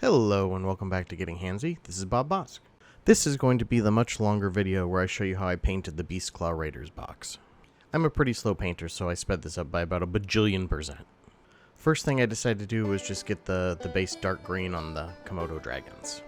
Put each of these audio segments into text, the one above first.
Hello and welcome back to Getting Handsy. This is Bob Bosk. This is going to be the much longer video where I show you how I painted the Beastclaw Raiders box. I'm a pretty slow painter, so I sped this up by about a bajillion%. First thing I decided to do was just get the base dark green on the Komodo dragons.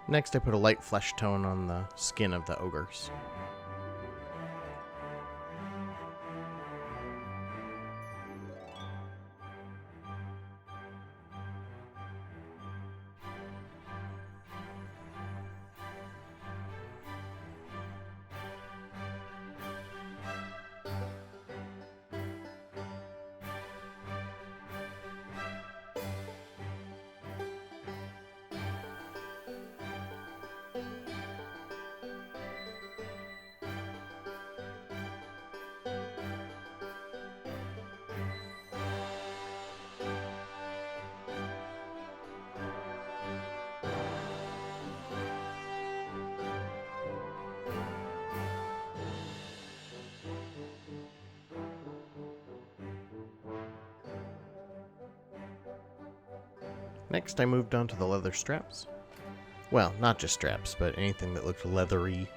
Next, I put a light flesh tone on the skin of the ogres. Next, I moved on to the leather straps. Well, not just straps, but anything that looked leathery.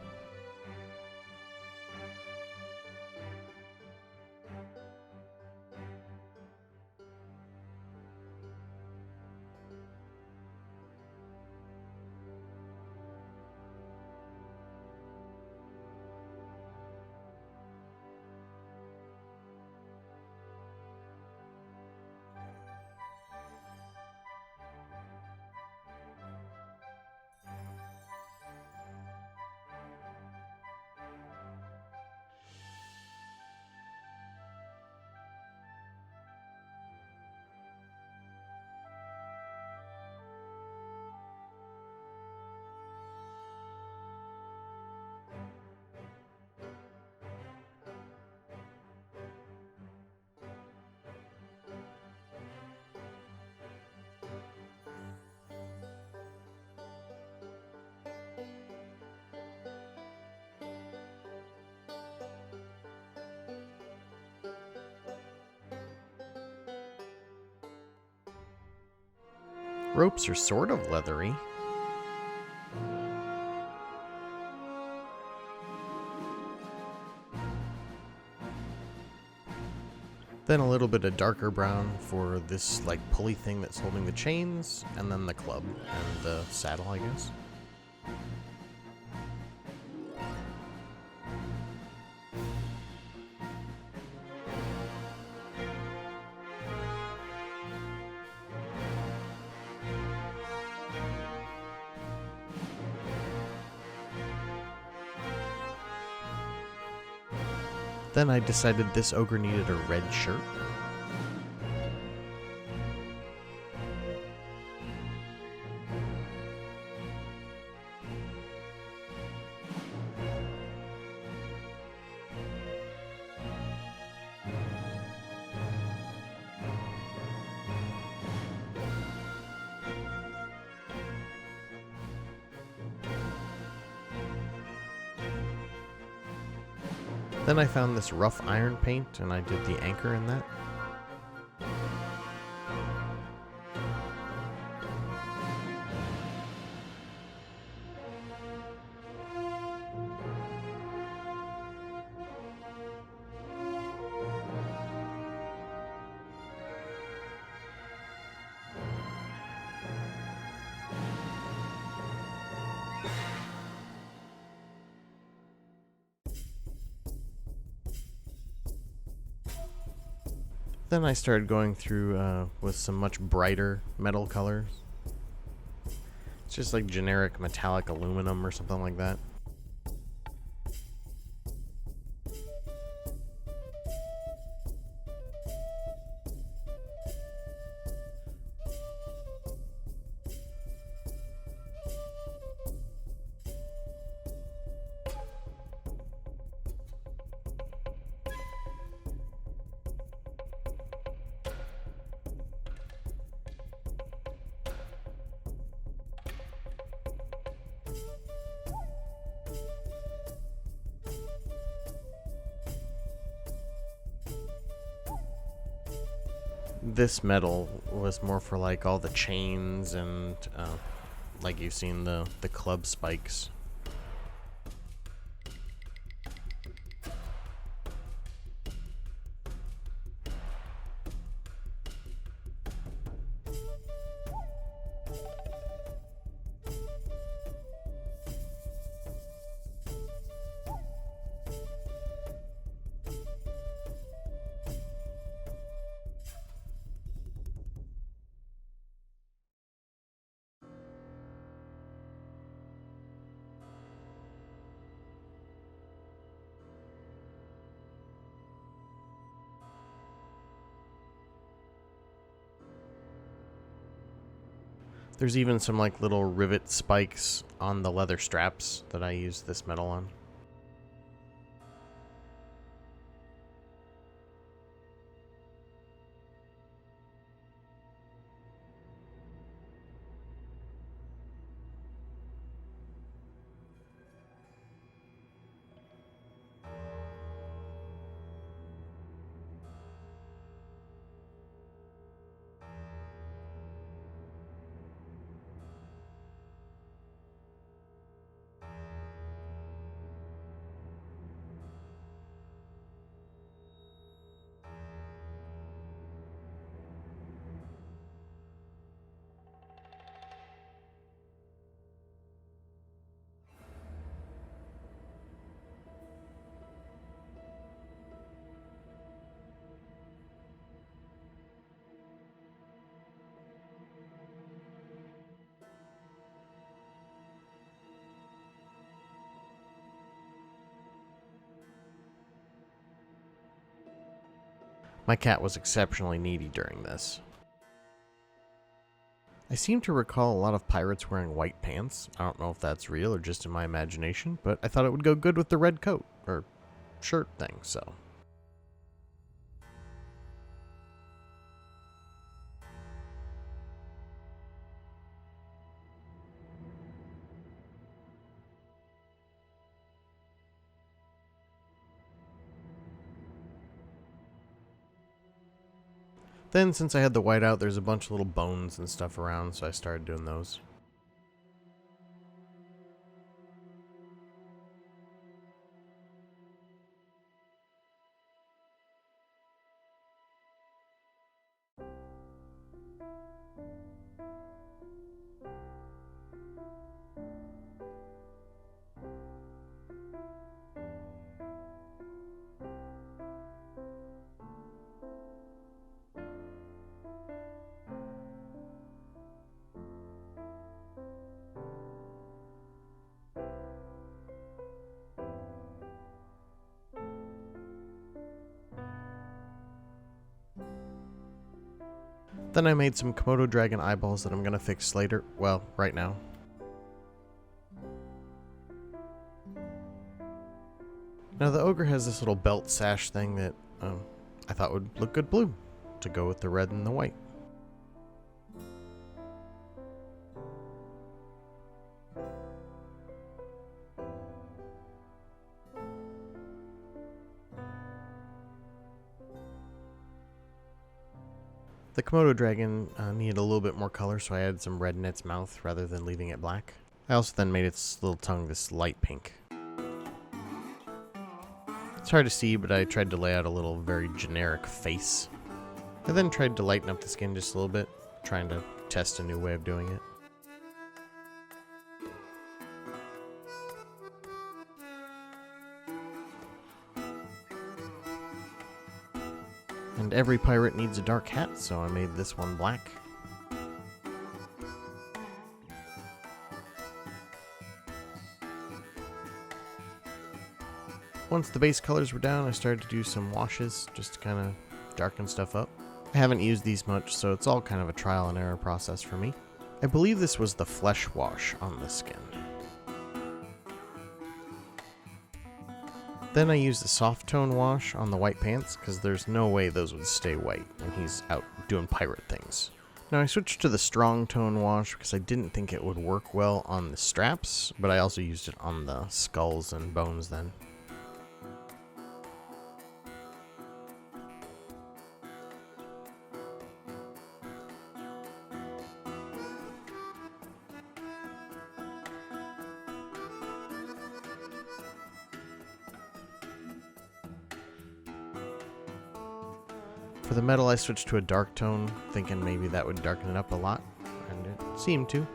Ropes are sort of leathery. Then a little bit of darker brown for this like pulley thing that's holding the chains, and then the club and the saddle, I guess. Then I decided this ogre needed a red shirt. Then I found this rough iron paint and I did the anchor in that. Then I started going through with some much brighter metal colors. It's just like generic metallic aluminum or something like that. This metal was more for like all the chains and like you've seen the club spikes. There's even some like little rivet spikes on the leather straps that I used this metal on. My cat was exceptionally needy during this. I seem to recall a lot of pirates wearing white pants. I don't know if that's real or just in my imagination, but I thought it would go good with the red coat, or shirt thing, so. Then, since I had the white out, there's a bunch of little bones and stuff around, so I started doing those. Then I made some Komodo dragon eyeballs that I'm going to fix later. Well, right now. Now the ogre has this little belt sash thing that I thought would look good blue to go with the red and the white. The Komodo dragon needed a little bit more color, so I added some red in its mouth rather than leaving it black. I also then made its little tongue this light pink. It's hard to see, but I tried to lay out a little very generic face. I then tried to lighten up the skin just a little bit, trying to test a new way of doing it. And every pirate needs a dark hat, so I made this one black. Once the base colors were down, I started to do some washes just to kind of darken stuff up. I haven't used these much, so it's all kind of a trial and error process for me. I believe this was the flesh wash on the skin. Then I used the soft tone wash on the white pants, because there's no way those would stay white when he's out doing pirate things. Now I switched to the strong tone wash because I didn't think it would work well on the straps, but I also used it on the skulls and bones then. For the metal, I switched to a dark tone, thinking maybe that would darken it up a lot, and it seemed to.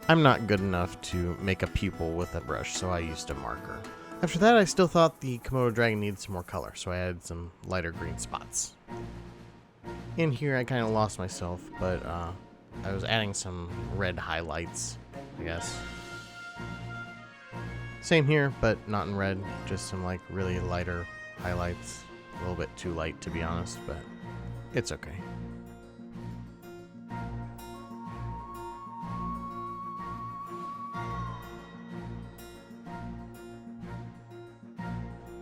I'm not good enough to make a pupil with a brush, so I used a marker. After that, I still thought the Komodo dragon needed some more color, so I added some lighter green spots. In here, I kind of lost myself, but I was adding some red highlights, I guess. Same here, but not in red, just some like really lighter highlights. A little bit too light, to be honest, but it's okay.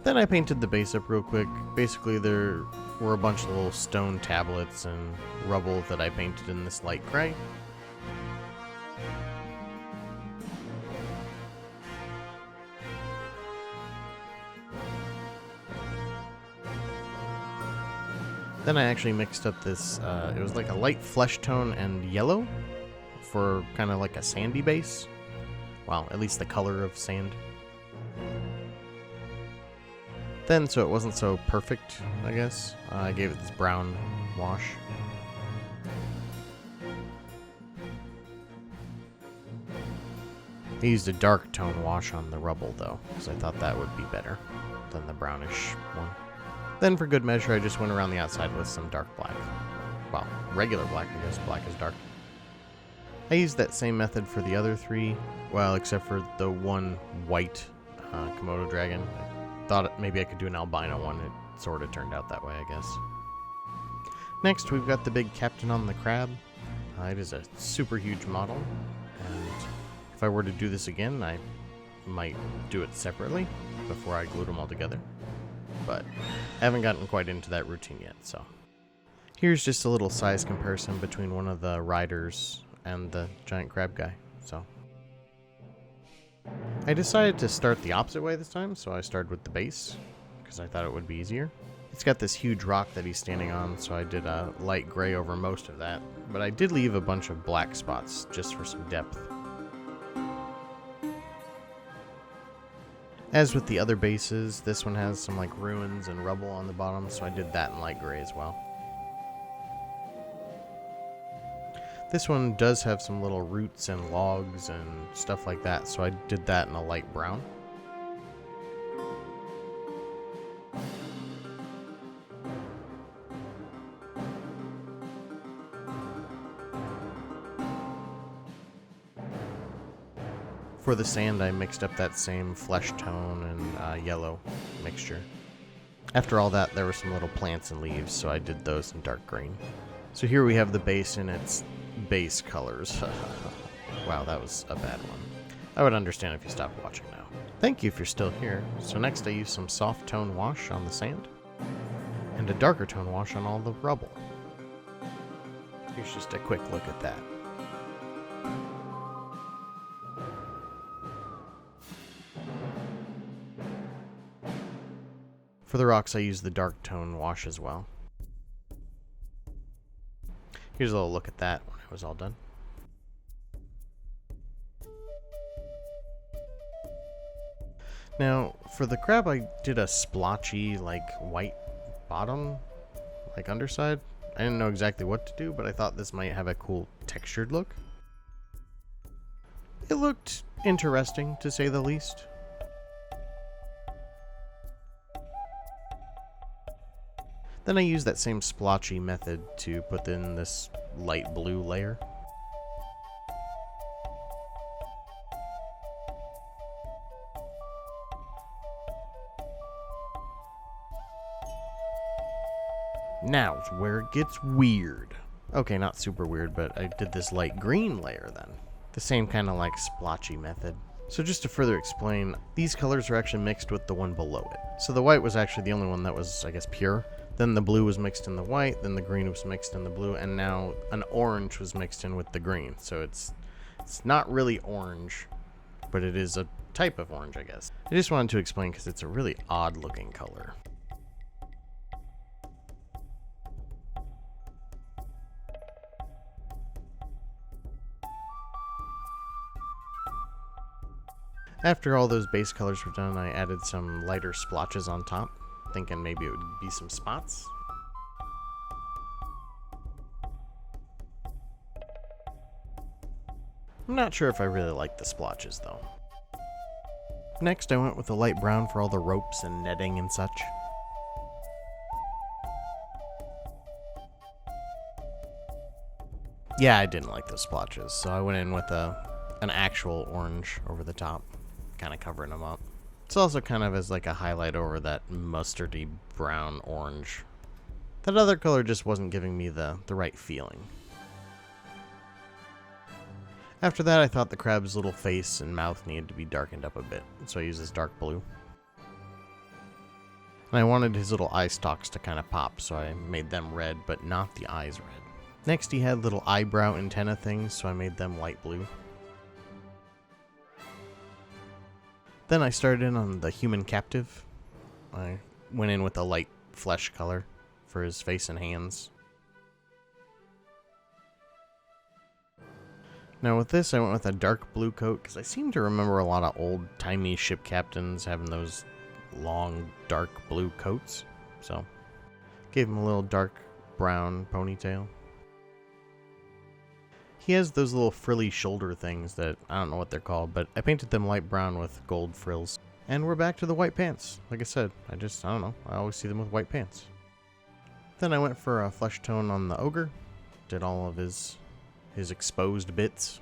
Then I painted the base up real quick. Basically, there were a bunch of little stone tablets and rubble that I painted in this light gray. Then I actually mixed up this, it was like a light flesh tone and yellow for kind of like a sandy base. Well, at least the color of sand. Then, so it wasn't so perfect, I guess, I gave it this brown wash. I used a dark tone wash on the rubble, though, because I thought that would be better than the brownish one. Then, for good measure, I just went around the outside with some dark black. Well, regular black, I guess. Black is dark. I used that same method for the other three, well, except for the one white Komodo dragon. Thought maybe I could do an albino one. It sort of turned out that way, I guess. Next, we've got the big captain on the crab. It is a super huge model, and if I were to do this again, I might do it separately before I glued them all together. But I haven't gotten quite into that routine yet, so. Here's just a little size comparison between one of the riders and the giant crab guy, so. I decided to start the opposite way this time, so I started with the base, because I thought it would be easier. It's got this huge rock that he's standing on, so I did a light gray over most of that, but I did leave a bunch of black spots just for some depth. As with the other bases, this one has some like ruins and rubble on the bottom, so I did that in light gray as well. This one does have some little roots and logs and stuff like that, so I did that in a light brown. For the sand, I mixed up that same flesh tone and yellow mixture. After all that, there were some little plants and leaves, so I did those in dark green. So here we have the base in its base colors. Wow, that was a bad one. I would understand if you stopped watching now. Thank you if you're still here. So next I used some soft tone wash on the sand, and a darker tone wash on all the rubble. Here's just a quick look at that. For the rocks, I used the dark tone wash as well. Here's a little look at that when it was all done. Now, for the crab, I did a splotchy, like, white bottom, like, underside. I didn't know exactly what to do, but I thought this might have a cool textured look. It looked interesting, to say the least. Then I used that same splotchy method to put in this light blue layer. Now is where it gets weird. Okay, not super weird, but I did this light green layer then. The same kind of like splotchy method. So just to further explain, these colors are actually mixed with the one below it. So the white was actually the only one that was, I guess, pure. Then the blue was mixed in the white, then the green was mixed in the blue, and now an orange was mixed in with the green. So it's not really orange, but it is a type of orange, I guess. I just wanted to explain because it's a really odd looking color. After all those base colors were done, I added some lighter splotches on top, thinking maybe it would be some spots. I'm not sure if I really like the splotches though. Next I went with a light brown for all the ropes and netting and such. Yeah, I didn't like those splotches, so I went in with an actual orange over the top, kind of covering them up. It's also kind of as like a highlight over that mustardy brown orange. That other color just wasn't giving me the right feeling. After that, I thought the crab's little face and mouth needed to be darkened up a bit, so I used this dark blue. And I wanted his little eye stalks to kind of pop, so I made them red, but not the eyes red. Next, he had little eyebrow antenna things, so I made them light blue. Then I started in on the human captive. I went in with a light flesh color for his face and hands. Now with this, I went with a dark blue coat, because I seem to remember a lot of old-timey ship captains having those long, dark blue coats. So, gave him a little dark brown ponytail. He has those little frilly shoulder things that, I don't know what they're called, but I painted them light brown with gold frills. And we're back to the white pants. Like I said, I don't know, I always see them with white pants. Then I went for a flesh tone on the ogre. Did all of his exposed bits.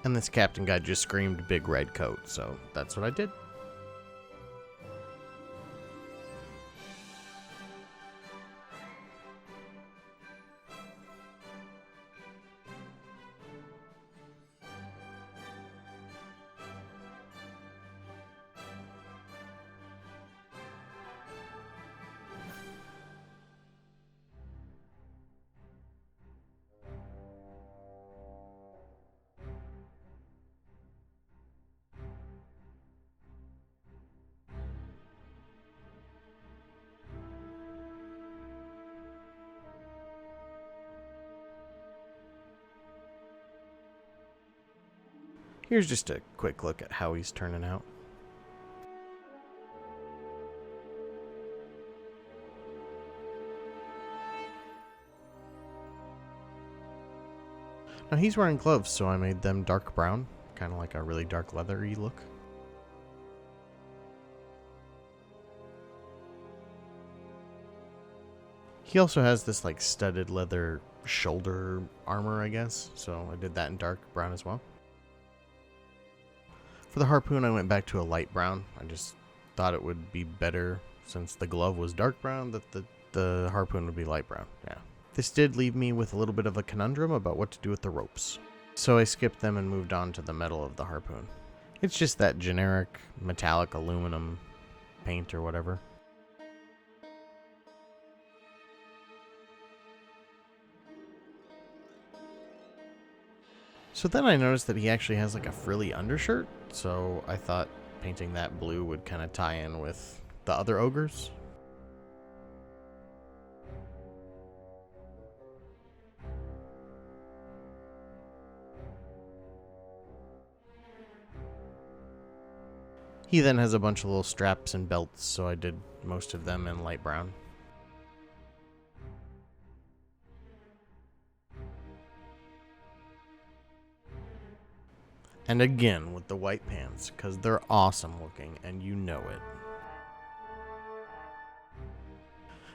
And this captain guy just screamed big red coat, so that's what I did. Here's just a quick look at how he's turning out. Now he's wearing gloves, so I made them dark brown, kind of like a really dark leathery look. He also has this like studded leather shoulder armor, I guess, so I did that in dark brown as well. For the harpoon, I went back to a light brown. I just thought it would be better, since the glove was dark brown, that the harpoon would be light brown. Yeah. This did leave me with a little bit of a conundrum about what to do with the ropes. So I skipped them and moved on to the metal of the harpoon. It's just that generic metallic aluminum paint or whatever. So then I noticed that he actually has like a frilly undershirt, so I thought painting that blue would kind of tie in with the other ogres. He then has a bunch of little straps and belts, so I did most of them in light brown. And again with the white pants, because they're awesome looking, and you know it.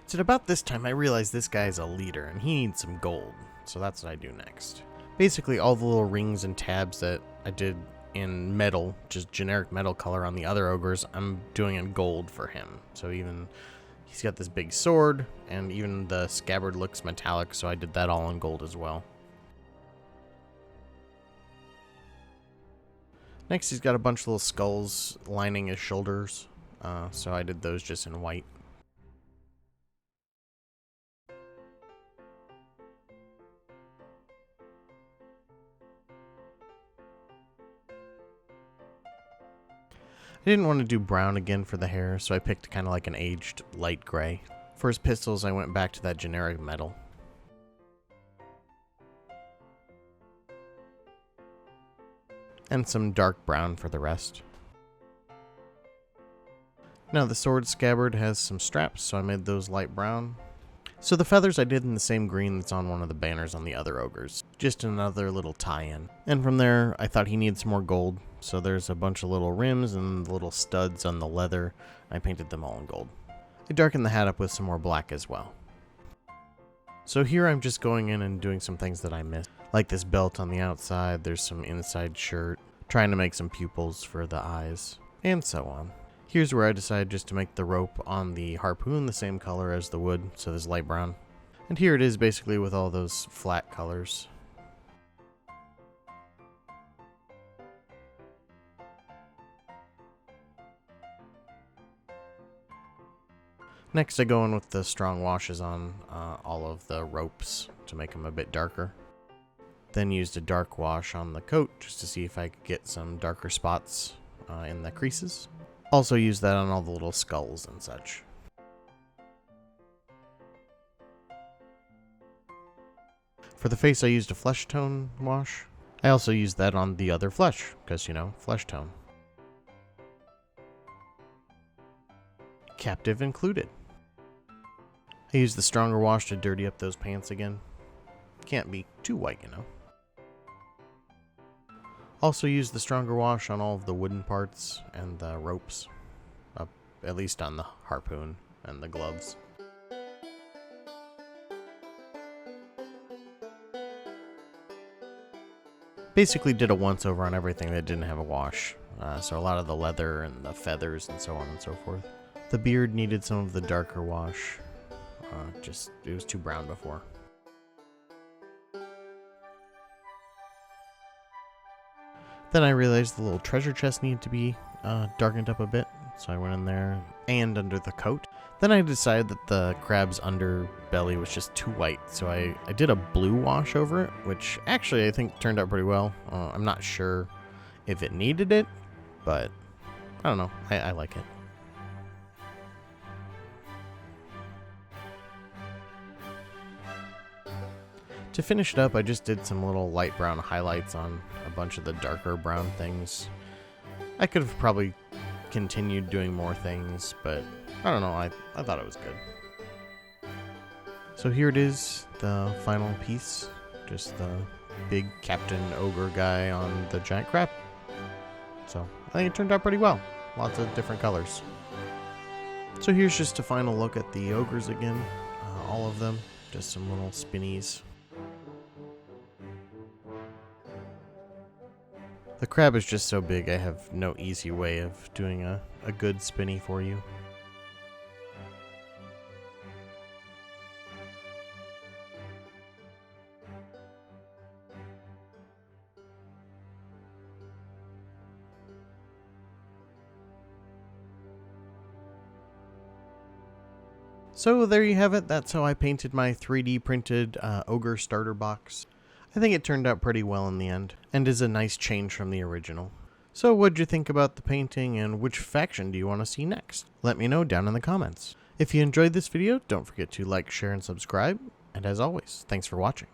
So at about this time I realized this guy's a leader, and he needs some gold, so that's what I do next. Basically all the little rings and tabs that I did in metal, just generic metal color on the other ogres, I'm doing in gold for him. So even he's got this big sword, and even the scabbard looks metallic, so I did that all in gold as well. Next, he's got a bunch of little skulls lining his shoulders, so I did those just in white. I didn't want to do brown again for the hair, so I picked kind of like an aged light gray. For his pistols, I went back to that generic metal. And some dark brown for the rest. Now the sword scabbard has some straps, so I made those light brown. So the feathers I did in the same green that's on one of the banners on the other ogres. Just another little tie-in. And from there, I thought he needed some more gold, so there's a bunch of little rims and little studs on the leather. I painted them all in gold. I darkened the hat up with some more black as well. So here I'm just going in and doing some things that I missed. Like this belt on the outside, there's some inside shirt, trying to make some pupils for the eyes, and so on. Here's where I decided just to make the rope on the harpoon the same color as the wood, so there's light brown. And here it is basically with all those flat colors. Next I go in with the strong washes on all of the ropes to make them a bit darker. Then used a dark wash on the coat just to see if I could get some darker spots in the creases. Also used that on all the little skulls and such. For the face I used a flesh tone wash. I also used that on the other flesh, because you know, flesh tone. Captive included. I used the stronger wash to dirty up those pants again. Can't be too white, you know. Also used the stronger wash on all of the wooden parts and the ropes. At least on the harpoon and the gloves. Basically did a once over on everything that didn't have a wash. So a lot of the leather and the feathers and so on and so forth. The beard needed some of the darker wash. It was too brown before. Then I realized the little treasure chest needed to be darkened up a bit, so I went in there and under the coat. Then I decided that the crab's underbelly was just too white, so I did a blue wash over it, which actually I think turned out pretty well. I'm not sure if it needed it, but I don't know, I like it. To finish it up, I just did some little light brown highlights on a bunch of the darker brown things. I could have probably continued doing more things, but I don't know, I thought it was good. So here it is, the final piece. Just the big Captain Ogre guy on the giant crab. So I think it turned out pretty well. Lots of different colors. So here's just a final look at the ogres again. All of them. Just some little spinnies. The crab is just so big, I have no easy way of doing a good spinny for you. So there you have it. That's how I painted my 3D printed Ogre Starter box. I think it turned out pretty well in the end, and is a nice change from the original. So what'd you think about the painting, and which faction do you want to see next? Let me know down in the comments. If you enjoyed this video, don't forget to like, share, and subscribe, and as always, thanks for watching.